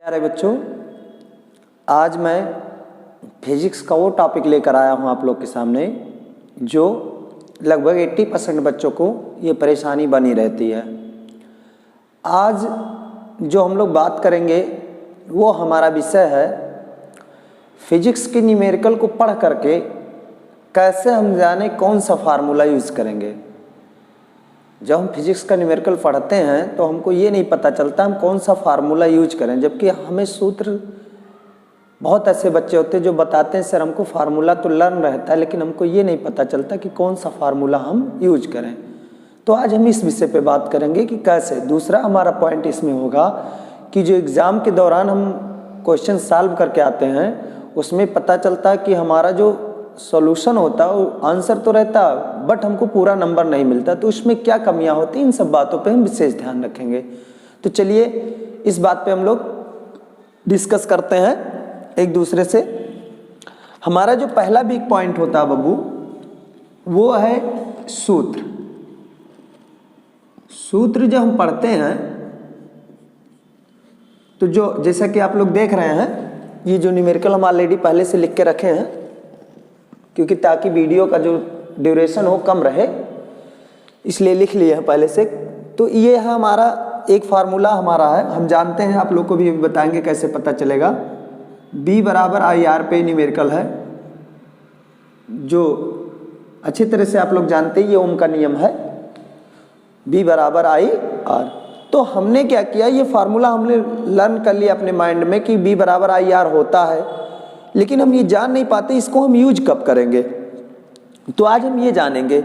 प्यारे बच्चों, आज मैं फिजिक्स का वो टॉपिक लेकर आया हूँ आप लोग के सामने जो लगभग 80% बच्चों को ये परेशानी बनी रहती है। आज जो हम लोग बात करेंगे वो हमारा विषय है फिजिक्स की न्यूमेरिकल को पढ़ करके कैसे हम जाने कौन सा फार्मूला यूज़ करेंगे। जब हम फिजिक्स का न्यूमेरिकल पढ़ते हैं तो हमको ये नहीं पता चलता हम कौन सा फार्मूला यूज करें, जबकि हमें सूत्र बहुत ऐसे बच्चे होते हैं जो बताते हैं सर हमको फार्मूला तो लर्न रहता है लेकिन हमको ये नहीं पता चलता कि कौन सा फार्मूला हम यूज करें। तो आज हम इस विषय पे बात करेंगे कि कैसे। दूसरा हमारा पॉइंट इसमें होगा कि जो एग्ज़ाम के दौरान हम क्वेश्चन सॉल्व करके आते हैं उसमें पता चलता है कि हमारा जो सॉल्यूशन होता है आंसर तो रहता बट हमको पूरा नंबर नहीं मिलता, तो उसमें क्या कमियां होती हैं इन सब बातों पे हम विशेष ध्यान रखेंगे। तो चलिए इस बात पे हम लोग डिस्कस करते हैं एक दूसरे से। हमारा जो पहला बिग पॉइंट होता है बब्बू वो है सूत्र। सूत्र जब हम पढ़ते हैं तो जो जैसा कि आप लोग देख रहे हैं ये जो न्यूमेरिकल हम ऑलरेडी पहले से लिख के रखे हैं क्योंकि ताकि वीडियो का जो ड्यूरेशन हो कम रहे इसलिए लिख लिए हैं पहले से। तो ये है हमारा एक फार्मूला हमारा है, हम जानते हैं, आप लोग को भी बताएंगे कैसे पता चलेगा। B बराबर आई आर पे न्यूमेरिकल है जो अच्छी तरह से आप लोग जानते हैं, ये ओम का नियम है, B बराबर आई आर। तो हमने क्या किया, ये फार्मूला हमने लर्न कर लिया अपने माइंड में कि B बराबर आई आर होता है, लेकिन हम ये जान नहीं पाते इसको हम यूज कब करेंगे। तो आज हम ये जानेंगे।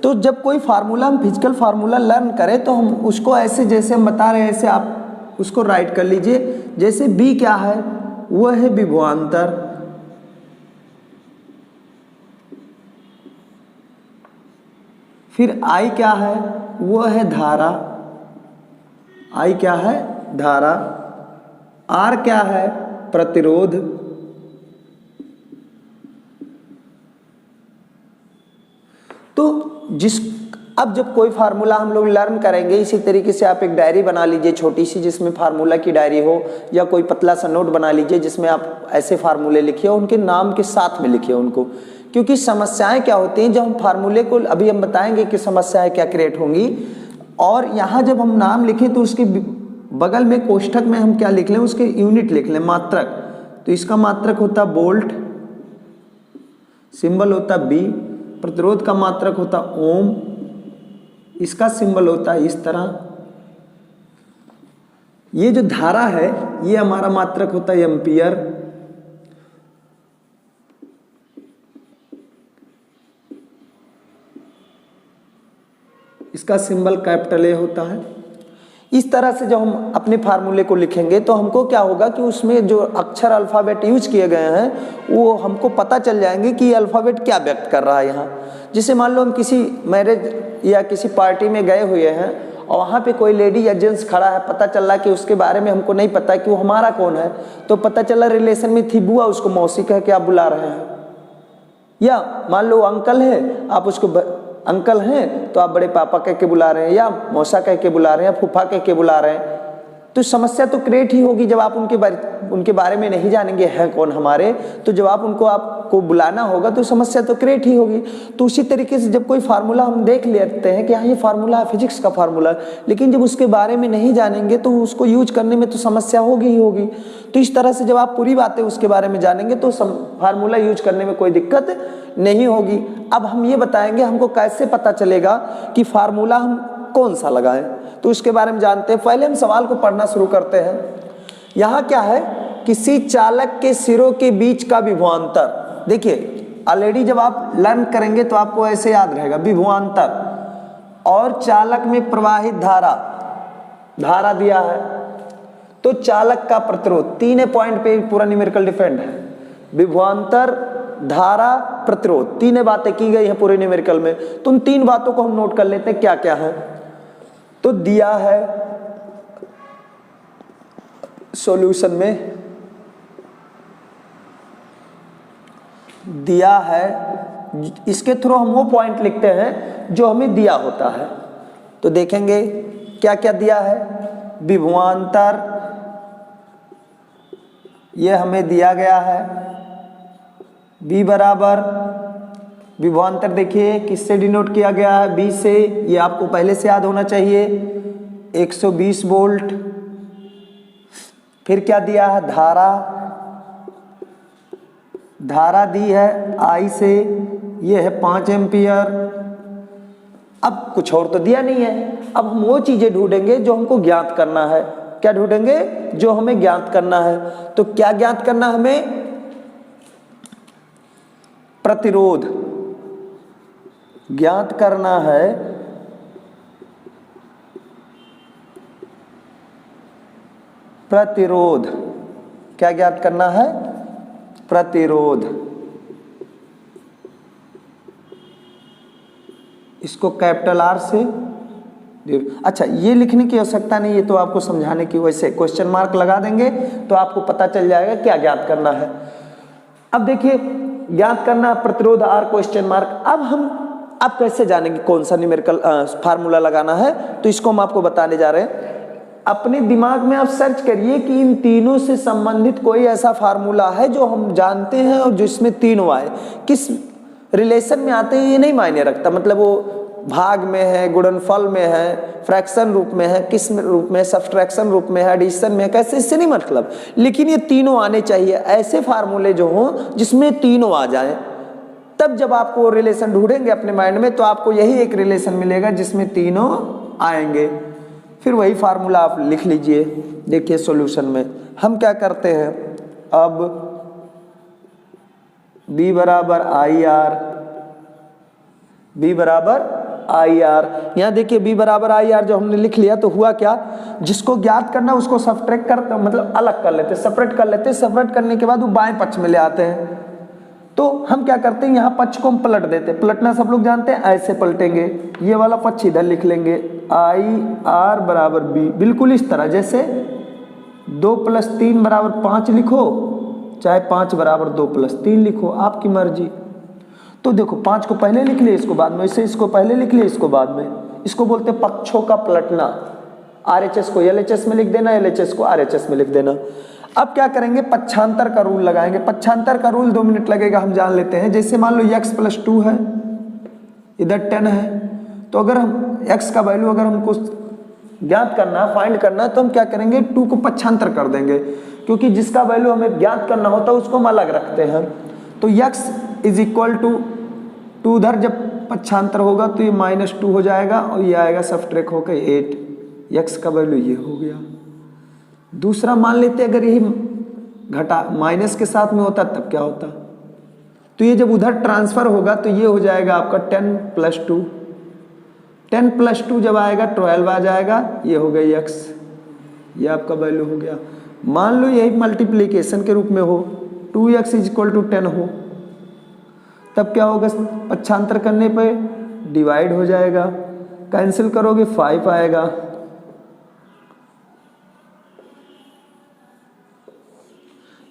तो जब कोई फार्मूला हम फिजिकल फार्मूला लर्न करें तो हम उसको ऐसे जैसे हम बता रहे हैं ऐसे आप उसको राइट कर लीजिए। जैसे B क्या है, वो है विभवांतर, फिर I क्या है, वो है धारा, I क्या है धारा, R क्या है प्रतिरोध, तो अब जब कोई फार्मूला हम लोग लर्न करेंगे इसी तरीके से आप एक डायरी बना लीजिए छोटी सी जिसमें फार्मूला की डायरी हो, या कोई पतला सा नोट बना लीजिए जिसमें आप ऐसे फार्मूले लिखिए उनके नाम के साथ में लिखिए उनको। क्योंकि समस्याएं क्या होती हैं जब हम फार्मूले को, अभी हम बताएंगे कि समस्याएं क्या क्रिएट होंगी, और यहाँ जब हम नाम लिखें तो उसके बगल में कोष्ठक में हम क्या लिख लें, उसके यूनिट लिख लें, मात्रक। तो इसका मात्रक होता वोल्ट, सिंबल होता बी, प्रतिरोध का मात्रक होता ओम, इसका सिंबल होता है इस तरह। ये जो धारा है ये हमारा मात्रक होता है एम्पियर, इसका सिंबल कैपिटल ए होता है। इस तरह से जब हम अपने फार्मूले को लिखेंगे तो हमको क्या होगा कि उसमें जो अक्षर अल्फ़ाबेट यूज किए गए हैं वो हमको पता चल जाएंगे कि ये अल्फ़ाबेट क्या व्यक्त कर रहा है यहाँ। जैसे मान लो हम किसी मैरिज या किसी पार्टी में गए हुए हैं और वहाँ पे कोई लेडी या जेंट्स खड़ा है, पता चल रहा कि उसके बारे में हमको नहीं पता कि वो हमारा कौन है, तो पता चला रिलेशन में थी बुआ, उसको मौसी कह के आप बुला रहे हैं। या मान लो अंकल है, आप उसको अंकल हैं तो आप बड़े पापा कह के बुला रहे हैं, या मौसा कह के बुला रहे हैं, या फूफा कह के बुला रहे हैं। तो समस्या तो क्रिएट ही होगी जब आप उनके बारे में नहीं जानेंगे है कौन हमारे, तो जब आपको बुलाना होगा तो समस्या तो क्रिएट ही होगी। तो उसी तरीके से जब कोई फार्मूला हम देख लेते हैं कि हाँ ये फार्मूला है फिजिक्स का फार्मूला, लेकिन जब उसके बारे में नहीं जानेंगे तो उसको यूज करने में तो समस्या होगी ही होगी। तो इस तरह से जब आप पूरी बातें उसके बारे में जानेंगे तो फार्मूला यूज करने में कोई दिक्कत नहीं होगी। अब हम ये बताएंगे हमको कैसे पता चलेगा कि फार्मूला हम कौन सा लगाएं, तो उसके बारे में जानते हैं। पहले हम सवाल को पढ़ना शुरू करते हैं। यहाँ क्या है, किसी चालक के सिरों के बीच का विभवांतर। देखिए ऑलरेडी जब आप लर्न करेंगे तो आपको ऐसे याद रहेगा, विभवांतर और चालक में प्रवाहित धारा दिया है, तो चालक का प्रतिरोध, 3 पॉइंट पे पूरा न्यूमेरिकल डिपेंड है। विभवांतर, धारा, प्रतिरोध, 3 बातें की गई हैं पूरे न्यूमेरिकल में। तो उन 3 बातों को हम नोट कर लेते हैं क्या क्या है। तो दिया है सॉल्यूशन में, दिया है, इसके थ्रू हम वो पॉइंट लिखते हैं जो हमें दिया होता है। तो देखेंगे क्या क्या दिया है, विभवांतर, ये हमें दिया गया है B बराबर विभवांतर देखिए किससे डिनोट किया गया है, B से। ये आपको पहले से याद होना चाहिए 120 वोल्ट। फिर क्या दिया है, धारा दी है I से, ये है 5 एम्पियर। अब कुछ और तो दिया नहीं है, अब हम वो चीजें ढूंढेंगे जो हमको ज्ञात करना है। क्या ढूंढेंगे, जो हमें ज्ञात करना है। तो क्या ज्ञात करना हमें, प्रतिरोध ज्ञात करना है। प्रतिरोध क्या ज्ञात करना है, प्रतिरोध। इसको कैपिटल R से। अच्छा, ये लिखने की आवश्यकता नहीं, ये तो आपको समझाने की, वैसे क्वेश्चन मार्क लगा देंगे तो आपको पता चल जाएगा क्या ज्ञात करना है। अब देखिए ज्ञात करना प्रतिरोध R क्वेश्चन मार्क। अब हम आप कैसे जानेंगे कौन सा न्यूमेरिकल फार्मूला लगाना है, तो इसको हम आपको बताने जा रहे हैं। अपने दिमाग में आप सर्च करिए कि इन तीनों से संबंधित कोई ऐसा फार्मूला है जो हम जानते हैं और जिसमें तीनों आए। किस रिलेशन में आते हैं ये नहीं मायने रखता, मतलब वो भाग में है, गुणनफल में है, फ्रैक्शन रूप में है, किस रूप में, सब्सट्रैक्शन रूप में है, एडिशन में है, कैसे, इससे नहीं मतलब। लेकिन ये तीनों आने चाहिए, ऐसे फार्मूले जो हों जिसमें तीनों आ जाएं। तब जब आपको रिलेशन ढूंढेंगे अपने माइंड में तो आपको यही एक रिलेशन मिलेगा जिसमें तीनों आएंगे। फिर वही फार्मूला आप लिख लीजिए। देखिए सॉल्यूशन में हम क्या करते हैं, अब B बराबर IR, B बराबर IR। यहाँ देखिए B बराबर IR जो हमने लिख लिया तो हुआ क्या, जिसको ज्ञात करना उसको सब्ट्रैक्ट कर, मतलब अलग कर लेते, सेपरेट कर लेते। सेपरेट करने के बाद वो बाएं पक्ष में ले आते हैं। तो हम क्या करते हैं, यहाँ पक्ष को हम पलट देते हैं। पलटना सब लोग जानते हैं, ऐसे पलटेंगे, ये वाला पक्ष इधर लिख लेंगे, IR बराबर B, बिल्कुल इस तरह। जैसे 2 + 3 = 5 लिखो, चाहे 5 बराबर 2 + 3 लिखो, आपकी मर्जी। तो देखो 5 को पहले लिख लिए, इसको बाद में, इसे इसको पहले लिख लिए, इसको बाद में। इसको बोलते हैं पक्षों का पलटना। RHS को LHS में लिख देना, LHS को RHS में लिख देना। अब क्या करेंगे, पक्षांतर का रूल लगाएंगे। पक्षांतर का रूल 2 मिनट लगेगा, हम जान लेते हैं। जैसे मान लो x + 2 है, इधर 10 है, तो अगर हम x का वैल्यू अगर हमको ज्ञात करना, फाइंड करना, तो हम क्या करेंगे, 2 को पक्षांतर कर देंगे, क्योंकि जिसका वैल्यू हमें ज्ञात करना होता है उसको हम अलग रखते हैं। तो x = 2, उधर जब पक्षांतर होगा तो ये -2 हो जाएगा और ये आएगा सब्ट्रैक्ट होकर 8। x का वैल्यू ये हो गया। दूसरा मान लेते अगर यही घटा माइनस के साथ में होता तब क्या होता, तो ये जब उधर ट्रांसफर होगा तो ये हो जाएगा आपका 10 + 2। 10 + 2 जब आएगा 12 आ जाएगा, ये हो गई x, ये आपका वैल्यू हो गया। मान लो यही मल्टीप्लिकेशन के रूप में हो, 2x = 10 हो, तब क्या होगा, पक्षांतर करने पे डिवाइड हो जाएगा, कैंसिल करोगे 5 आएगा।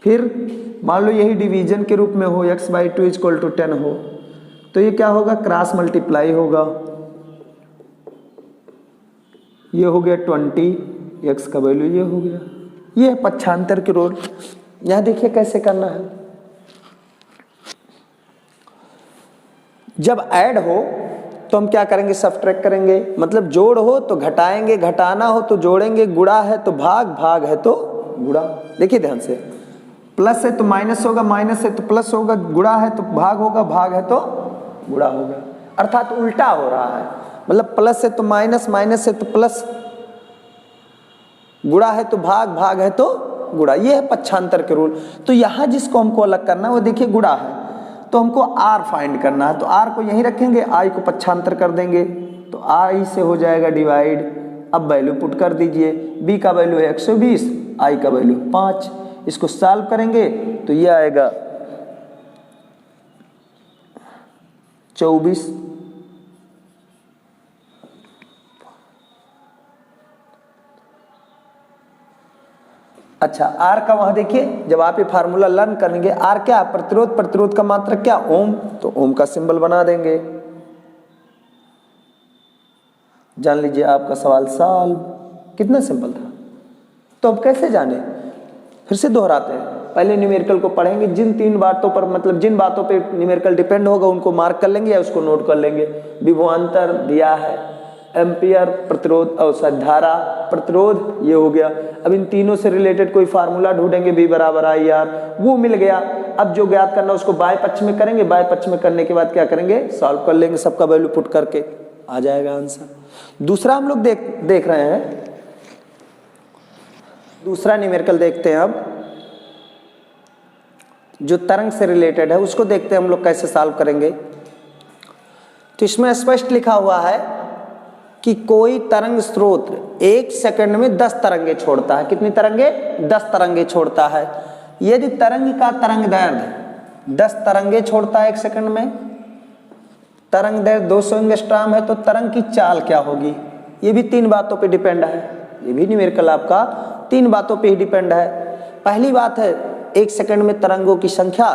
फिर मान लो यही डिवीजन के रूप में हो, x/2 = 10 हो, तो ये क्या होगा, क्रॉस मल्टीप्लाई होगा, ये हो गया 20, x का वैल्यू ये हो गया। ये है पक्षांतर के रूल। यहाँ देखिए कैसे करना है। जब ऐड हो तो हम क्या करेंगे, सब्ट्रैक्ट करेंगे, मतलब जोड़ हो तो घटाएंगे, घटाना हो तो जोड़ेंगे, गुणा है तो भाग, भाग है तो गुणा। देखिए ध्यान से, प्लस है तो माइनस होगा, माइनस है तो प्लस होगा, गुणा है तो भाग होगा, भाग है तो गुणा होगा। अर्थात उल्टा हो रहा है, मतलब प्लस है तो माइनस, माइनस है तो प्लस, गुणा है तो भाग, भाग है तो गुणा। ये है पक्षांतर के रूल। तो यहाँ जिसको हमको अलग करना है वो देखिए गुणा है, तो हमको r फाइंड करना है, तो r को यहीं रखेंगे, i को पक्षांतर कर देंगे, तो i से हो जाएगा डिवाइड। अब वैल्यू पुट कर दीजिए, b का वैल्यू है 120, i का वैल्यू 5। इसको सॉल्व करेंगे तो ये आएगा 24। अच्छा, R का वहां देखिए, जब आप ये फार्मूला लर्न करेंगे, R क्या है, प्रतिरोध, प्रतिरोध का मात्रक क्या, ओम, तो ओम का सिंबल बना देंगे। जान लीजिए आपका सवाल सॉल्व। कितना सिंपल था। तो अब कैसे जाने, फिर से दोहराते हैं। पहले न्यूमेरिकल को पढ़ेंगे, जिन 3 बातों पर मतलब जिन बातों पे न्यूमेरिकल डिपेंड होगा उनको मार्क कर लेंगे या उसको नोट कर लेंगे। विभवांतर दिया है, एम्पियर प्रतिरोध और धारा प्रतिरोध, ये हो गया। अब इन तीनों से रिलेटेड कोई फार्मूला ढूंढेंगे, V बराबर IR, वो मिल गया। अब जो ज्ञात करना उसको बाएं पक्ष में करेंगे, बाएं पक्ष में करने के बाद क्या करेंगे, सॉल्व कर लेंगे, सबका वैल्यू पुट करके आ जाएगा आंसर। दूसरा हम लोग देख रहे हैं, दूसरा न्यूमेरिकल देखते हैं। अब जो तरंग से रिलेटेड है उसको देखते हैं हम लोग कैसे सॉल्व करेंगे। तो इसमें स्पष्ट लिखा हुआ है कि कोई तरंग स्रोत 1 सेकंड में 10 तरंगे छोड़ता है। कितनी तरंगे? 10 तरंगे छोड़ता है। यदि तरंग का तरंग दैर्ध्य 10 तरंगे छोड़ता है 1 सेकंड में, तरंग दैर्ध्य 200 एंगस्ट्रॉम है, तो तरंग की चाल क्या होगी? ये भी 3 बातों पे डिपेंड है। ये भी न्यूमेरिकल आपका 3 बातों पे ही डिपेंड है। पहली बात है 1 सेकंड में तरंगों की संख्या,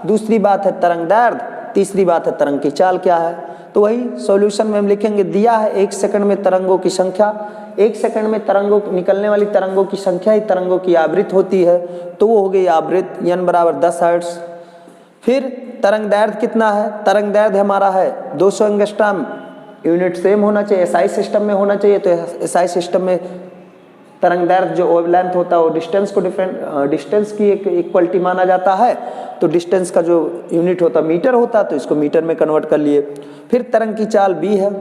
दूसरी बात है तरंग दैर्ध्य, तीसरी बात है तरंग की चाल क्या है। तो वही सॉल्यूशन में हम लिखेंगे, दिया है 1 सेकंड में तरंगों की संख्या, 1 सेकंड में तरंगों निकलने वाली तरंगों की संख्या ही तरंगों की आवृत्ति होती है, तो वो हो गई आवृत्ति n बराबर 10 हर्ट्ज। फिर तरंग दैर्ध्य कितना है? तरंग दैर्ध्य हमारा है 200 एंगस्ट्रॉम, यूनिट सेम होना चाहिए, SI सिस्टम में होना चाहिए। तो SI सिस्टम में तरंग दैर्ध्य जो वेवलेंथ होता है वो डिस्टेंस को डिस्टेंस की एक इक्वलिटी माना जाता है। तो डिस्टेंस का जो यूनिट होता है मीटर होता है, तो इसको मीटर में कन्वर्ट कर लिए। फिर तरंग की चाल b है।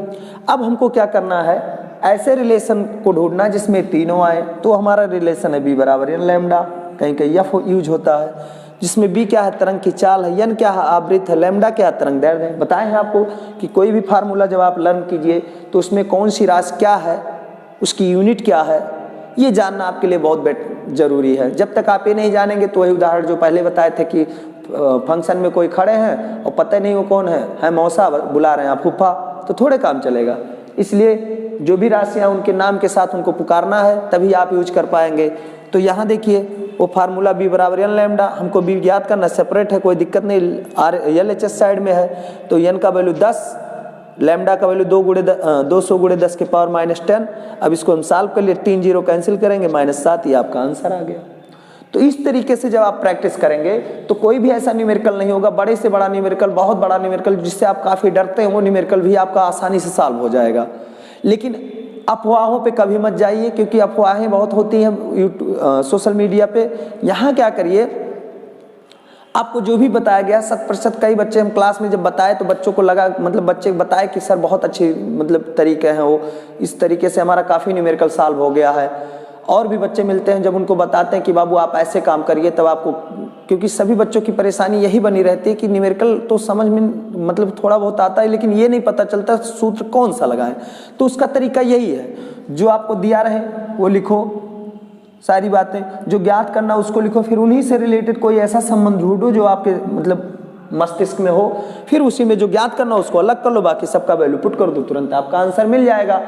अब हमको क्या करना है, ऐसे रिलेशन को ढूंढना जिसमें तीनों आए। तो हमारा रिलेशन है b बराबर n लैम्डा, कहीं कहीं f यूज होता है, जिसमें b क्या है, तरंग की चाल है, n क्या है, आवृत्ति है, लैम्डा क्या है, तरंग दैर्ध्य है। बताए हैं आपको कि कोई भी फार्मूला जब आप लर्न कीजिए तो उसमें कौन सी राशि क्या है, उसकी यूनिट क्या है, ये जानना आपके लिए बहुत जरूरी है। जब तक आप ये नहीं जानेंगे तो वही उदाहरण जो पहले बताए थे कि फंक्शन में कोई खड़े हैं और पता नहीं वो कौन है मौसा बुला रहे हैं आप फूफा, तो थोड़े काम चलेगा। इसलिए जो भी राशियाँ उनके नाम के साथ उनको पुकारना है, तभी आप यूज कर पाएंगे। तो यहाँ देखिए वो फार्मूला b बराबर n लैम्डा, हमको b ज्ञात करना, सेपरेट है, कोई दिक्कत नहीं, LHS साइड में है। तो n का वैल्यू 10, लैम्डा का वैल्यू 200 गुणे 10 के पावर -10। अब इसको हम सॉल्व कर लिए, 3 जीरो कैंसिल करेंगे, -7, ये आपका आंसर आ गया। तो इस तरीके से जब आप प्रैक्टिस करेंगे तो कोई भी ऐसा न्यूमेरिकल नहीं होगा, बड़े से बड़ा न्यूमेरिकल, बहुत बड़ा न्यूमेरिकल जिससे आप काफ़ी डरते हैं, वो न्यूमेरिकल भी आपका आसानी से सॉल्व हो जाएगा। लेकिन अफवाहों पे कभी मत जाइए, क्योंकि अफवाहें बहुत होती हैं सोशल मीडिया पे। यहाँ क्या करिए, आपको जो भी बताया गया 100%, कई बच्चे हम क्लास में जब बताए तो बच्चों को लगा, मतलब बच्चे बताए कि सर बहुत अच्छे मतलब तरीके हैं, वो इस तरीके से हमारा काफ़ी न्यूमेरिकल सॉल्व हो गया है। और भी बच्चे मिलते हैं, जब उनको बताते हैं कि बाबू आप ऐसे काम करिए, तब आपको, क्योंकि सभी बच्चों की परेशानी यही बनी रहती है कि न्यूमेरिकल तो समझ में मतलब थोड़ा बहुत आता है, लेकिन ये नहीं पता चलता सूत्र कौन सा लगाएं। तो उसका तरीका यही है, जो आपको दिया रहे वो लिखो, सारी बातें जो ज्ञात करना उसको लिखो, फिर उन्हीं से रिलेटेड कोई ऐसा संबंध ढूंढो जो आपके मतलब मस्तिष्क में हो, फिर उसी में जो ज्ञात करना उसको अलग कर लो, बाकी सबका वैल्यू पुट कर दो, तुरंत आपका आंसर मिल जाएगा।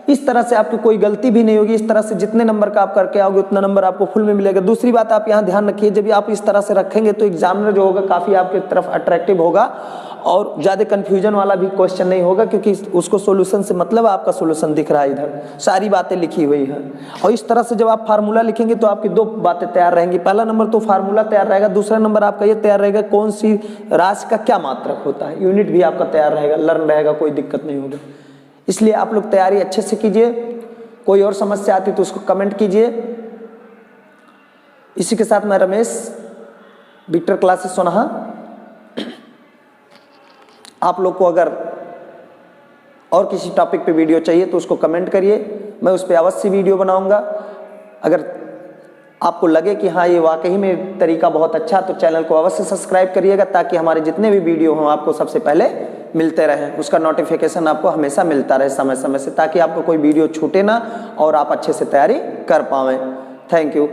इस तरह से आपकी कोई गलती भी नहीं होगी। इस तरह से जितने नंबर का आप करके आओगे उतना नंबर आपको फुल में मिलेगा। दूसरी बात आप यहाँ ध्यान रखिए, जब आप इस तरह से रखेंगे तो एग्जामिनर जो होगा काफ़ी आपके तरफ अट्रैक्टिव होगा और ज़्यादा कन्फ्यूजन वाला भी क्वेश्चन नहीं होगा, क्योंकि उसको सोल्यूशन से मतलब आपका सोल्यूशन दिख रहा है, इधर सारी बातें लिखी हुई हैं। और इस तरह से जब आप फार्मूला लिखेंगे तो आपकी 2 बातें तैयार रहेंगी। पहला नंबर तो फार्मूला तैयार रहेगा, दूसरा नंबर आपका ये तैयार रहेगा कौन सी राशि का क्या मात्रक होता है, यूनिट भी आपका तैयार रहेगा, लर्न रहेगा, कोई दिक्कत नहीं होगी। इसलिए आप लोग तैयारी अच्छे से कीजिए। कोई और समस्या आती तो उसको कमेंट कीजिए। इसी के साथ मैं रमेश, विक्टर क्लासेस सोनाहा, आप लोग को अगर और किसी टॉपिक पे वीडियो चाहिए तो उसको कमेंट करिए, मैं उस पर अवश्य वीडियो बनाऊंगा। अगर आपको लगे कि हाँ ये वाकई में तरीका बहुत अच्छा, तो चैनल को अवश्य सब्सक्राइब करिएगा, ताकि हमारे जितने भी वीडियो हों आपको सबसे पहले मिलते रहें, उसका नोटिफिकेशन आपको हमेशा मिलता रहे समय समय से, ताकि आपको कोई वीडियो छूटे ना और आप अच्छे से तैयारी कर पाएं। Thank you.